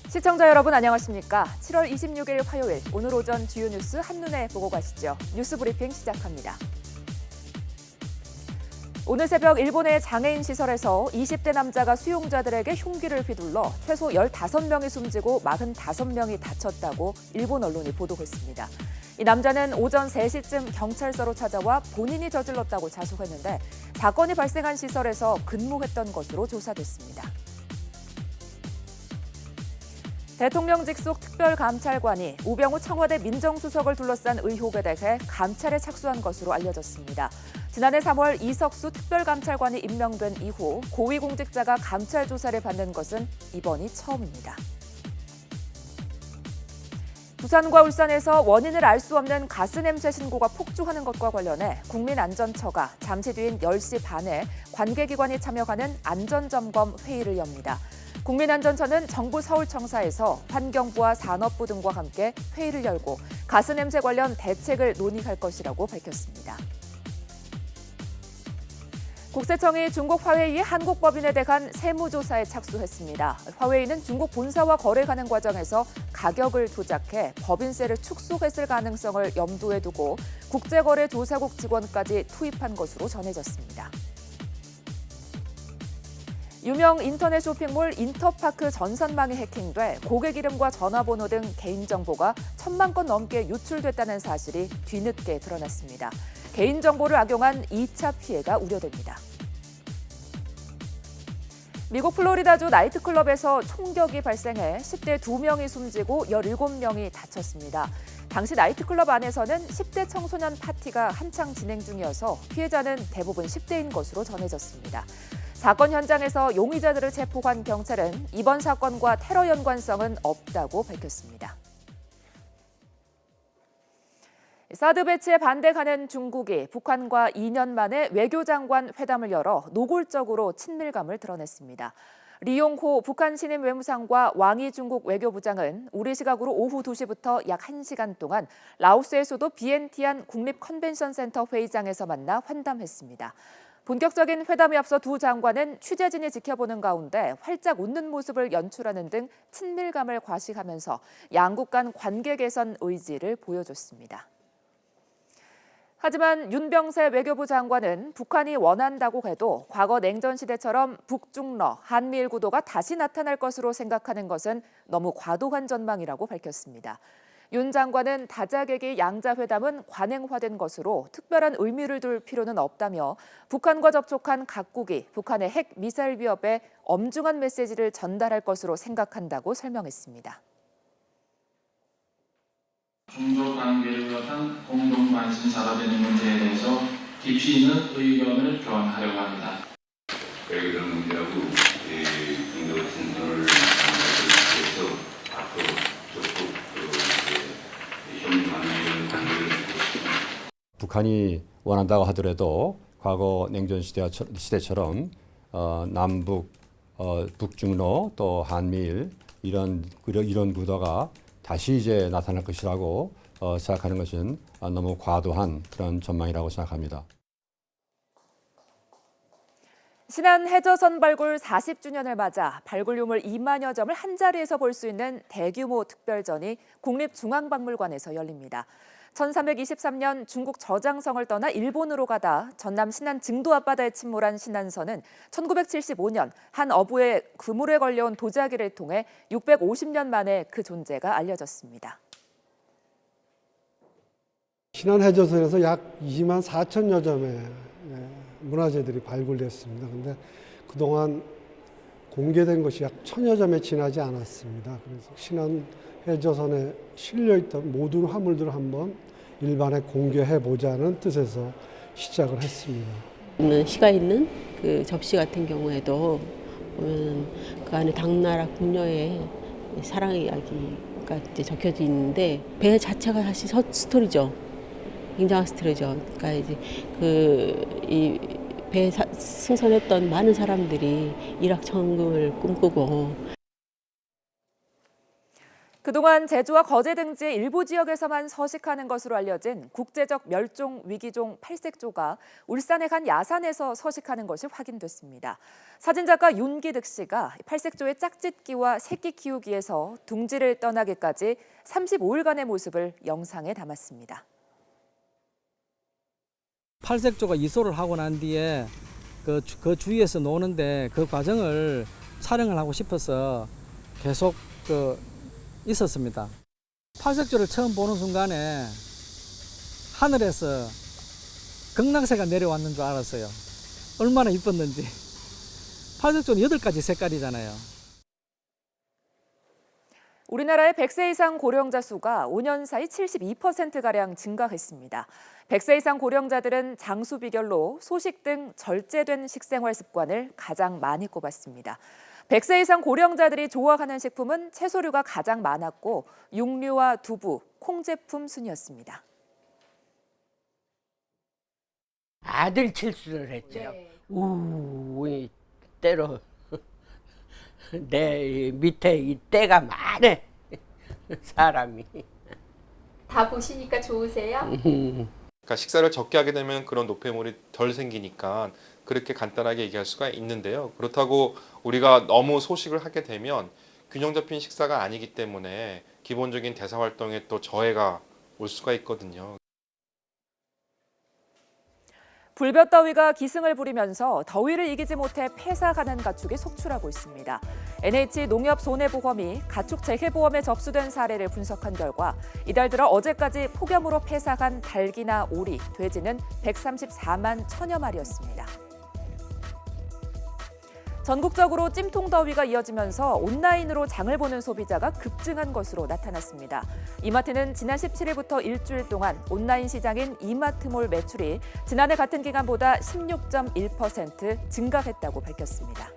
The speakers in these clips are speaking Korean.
시청자 여러분 안녕하십니까? 7월 26일 화요일 오늘 오전 주요 뉴스 한눈에 보고 가시죠. 뉴스 브리핑 시작합니다. 오늘 새벽 일본의 장애인 시설에서 20대 남자가 수용자들에게 흉기를 휘둘러 최소 15명이 숨지고 45명이 다쳤다고 일본 언론이 보도했습니다. 이 남자는 오전 3시쯤 경찰서로 찾아와 본인이 저질렀다고 자숙했는데 사건이 발생한 시설에서 근무했던 것으로 조사됐습니다. 대통령 직속 특별감찰관이 우병우 청와대 민정수석을 둘러싼 의혹에 대해 감찰에 착수한 것으로 알려졌습니다. 지난해 3월 이석수 특별감찰관이 임명된 이후 고위공직자가 감찰 조사를 받는 것은 이번이 처음입니다. 부산과 울산에서 원인을 알 수 없는 가스냄새 신고가 폭주하는 것과 관련해 국민안전처가 잠시 뒤인 10시 반에 관계기관이 참여하는 안전점검 회의를 엽니다. 국민안전처는 정부 서울청사에서 환경부와 산업부 등과 함께 회의를 열고 가스냄새 관련 대책을 논의할 것이라고 밝혔습니다. 국세청이 중국 화웨이의 한국 법인에 대한 세무조사에 착수했습니다. 화웨이는 중국 본사와 거래하는 과정에서 가격을 조작해 법인세를 축소했을 가능성을 염두에 두고 국제거래조사국 직원까지 투입한 것으로 전해졌습니다. 유명 인터넷 쇼핑몰 인터파크 전산망이 해킹돼 고객 이름과 전화번호 등 개인정보가 1,000만 건 넘게 유출됐다는 사실이 뒤늦게 드러났습니다. 개인정보를 악용한 2차 피해가 우려됩니다. 미국 플로리다주 나이트클럽에서 총격이 발생해 10대 2명이 숨지고 17명이 다쳤습니다. 당시 나이트클럽 안에서는 10대 청소년 파티가 한창 진행 중이어서 피해자는 대부분 10대인 것으로 전해졌습니다. 사건 현장에서 용의자들을 체포한 경찰은 이번 사건과 테러 연관성은 없다고 밝혔습니다. 사드 배치에 반대하는 중국이 북한과 2년 만에 외교장관 회담을 열어 노골적으로 친밀감을 드러냈습니다. 리용호 북한 신임 외무상과 왕이 중국 외교부장은 우리 시각으로 오후 2시부터 약 1시간 동안 라오스의 수도 비엔티안 국립컨벤션센터 회의장에서 만나 환담했습니다. 본격적인 회담에 앞서 두 장관은 취재진이 지켜보는 가운데 활짝 웃는 모습을 연출하는 등 친밀감을 과시하면서 양국 간 관계 개선 의지를 보여줬습니다. 하지만 윤병세 외교부 장관은 북한이 원한다고 해도 과거 냉전 시대처럼 북중러, 한미일 구도가 다시 나타날 것으로 생각하는 것은 너무 과도한 전망이라고 밝혔습니다. 윤 장관은 다자객의 양자회담은 관행화된 것으로 특별한 의미를 둘 필요는 없다며 북한과 접촉한 각국이 북한의 핵 미사일 위협에 엄중한 메시지를 전달할 것으로 생각한다고 설명했습니다. 중조 관계를 비롯한 공동 관심사가 되는 문제에 대해서 깊이 있는 의견을 교환하려고 합니다. 외교적 문제하고 중조 진전을 위해서 앞으로 적극 협력하는 이런 관계를 북한이 원한다고 하더라도 과거 냉전 시대처럼 남북, 북중러 또 한미일 이런 구도가 다시 이제 나타날 것이라고 생각하는 것은 너무 과도한 그런 전망이라고 생각합니다. 신안 해저선 발굴 40주년을 맞아 발굴 유물 2만여 점을 한자리에서 볼 수 있는 대규모 특별전이 국립중앙박물관에서 열립니다. 1323년 중국 저장성을 떠나 일본으로 가다 전남 신안 증도 앞바다에 침몰한 신안선은 1975년 한 어부의 그물에 걸려온 도자기를 통해 650년 만에 그 존재가 알려졌습니다. 신안 해저선에서 약 2만 4천여 점의 문화재들이 발굴됐습니다. 그런데 그동안 공개된 것이 약 1,000여 점에 지나지 않았습니다. 그래서 신안 해저선에 실려있던 모든 화물들을 한번 일반에 공개해보자는 뜻에서 시작을 했습니다. 시가 있는 그 접시 같은 경우에도 보면 그 안에 당나라 궁녀의 사랑 이야기가 이제 적혀져 있는데 배 자체가 사실 스토리죠. 굉장한 스토리죠. 그러니까 이제 이 배에 승선했던 많은 사람들이 일확천금을 꿈꾸고 그동안 제주와 거제 등지의 일부 지역에서만 서식하는 것으로 알려진 국제적 멸종 위기종 팔색조가 울산의 한 야산에서 서식하는 것이 확인됐습니다. 사진작가 윤기득 씨가 팔색조의 짝짓기와 새끼 키우기에서 둥지를 떠나기까지 35일간의 모습을 영상에 담았습니다. 팔색조가 이소를 하고 난 뒤에 그 주위에서 노는데 그 과정을 촬영을 하고 싶어서 계속 있었습니다. 팔색조를 처음 보는 순간에 하늘에서 극락새가 내려왔는 줄 알았어요. 얼마나 이뻤는지. 팔색조는 8가지 색깔이잖아요. 우리나라의 100세 이상 고령자 수가 5년 사이 72%가량 증가했습니다. 100세 이상 고령자들은 장수 비결로 소식 등 절제된 식생활 습관을 가장 많이 꼽았습니다. 100세 이상 고령자들이 좋아하는 식품은 채소류가 가장 많았고 육류와 두부, 콩 제품 순이었습니다. 아들 칠수를 했죠. 네. 때로 내 밑에 이 때가 많아 사람이. 다 보시니까 좋으세요? 그러니까 식사를 적게 하게 되면 그런 노폐물이 덜 생기니까 그렇게 간단하게 얘기할 수가 있는데요. 그렇다고 우리가 너무 소식을 하게 되면 균형 잡힌 식사가 아니기 때문에 기본적인 대사 활동에 또 저해가 올 수가 있거든요. 불볕더위가 기승을 부리면서 더위를 이기지 못해 폐사하는 가축이 속출하고 있습니다. NH농협손해보험이 가축 재해보험에 접수된 사례를 분석한 결과 이달 들어 어제까지 폭염으로 폐사한 닭이나 오리, 돼지는 134만 1000여 마리였습니다. 전국적으로 찜통더위가 이어지면서 온라인으로 장을 보는 소비자가 급증한 것으로 나타났습니다. 이마트는 지난 17일부터 일주일 동안 온라인 시장인 이마트몰 매출이 지난해 같은 기간보다 16.1% 증가했다고 밝혔습니다.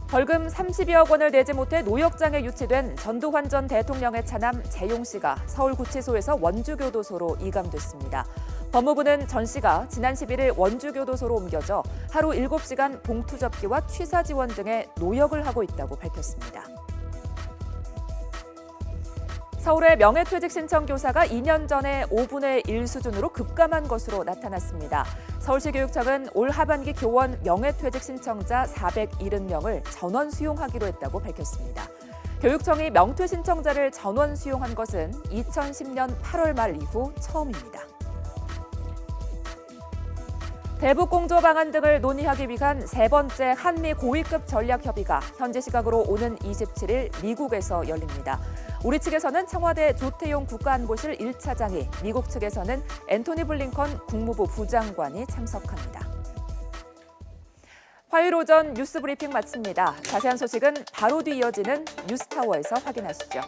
벌금 30여억 원을 내지 못해 노역장에 유치된 전두환 전 대통령의 차남 재용 씨가 서울구치소에서 원주교도소로 이감됐습니다. 법무부는 전 씨가 지난 11일 원주교도소로 옮겨져 하루 7시간 봉투 접기와 취사 지원 등의 노역을 하고 있다고 밝혔습니다. 서울의 명예퇴직 신청 교사가 2년 전에 5분의 1 수준으로 급감한 것으로 나타났습니다. 서울시 교육청은 올 하반기 교원 명예퇴직 신청자 470명을 전원 수용하기로 했다고 밝혔습니다. 교육청이 명퇴 신청자를 전원 수용한 것은 2010년 8월 말 이후 처음입니다. 대북 공조 방안 등을 논의하기 위한 세 번째 한미 고위급 전략 협의가 현지 시각으로 오는 27일 미국에서 열립니다. 우리 측에서는 청와대 조태용 국가안보실 1차장이, 미국 측에서는 앤토니 블링컨 국무부 부장관이 참석합니다. 화요일 오전 뉴스 브리핑 마칩니다. 자세한 소식은 바로 뒤 이어지는 뉴스타워에서 확인하시죠.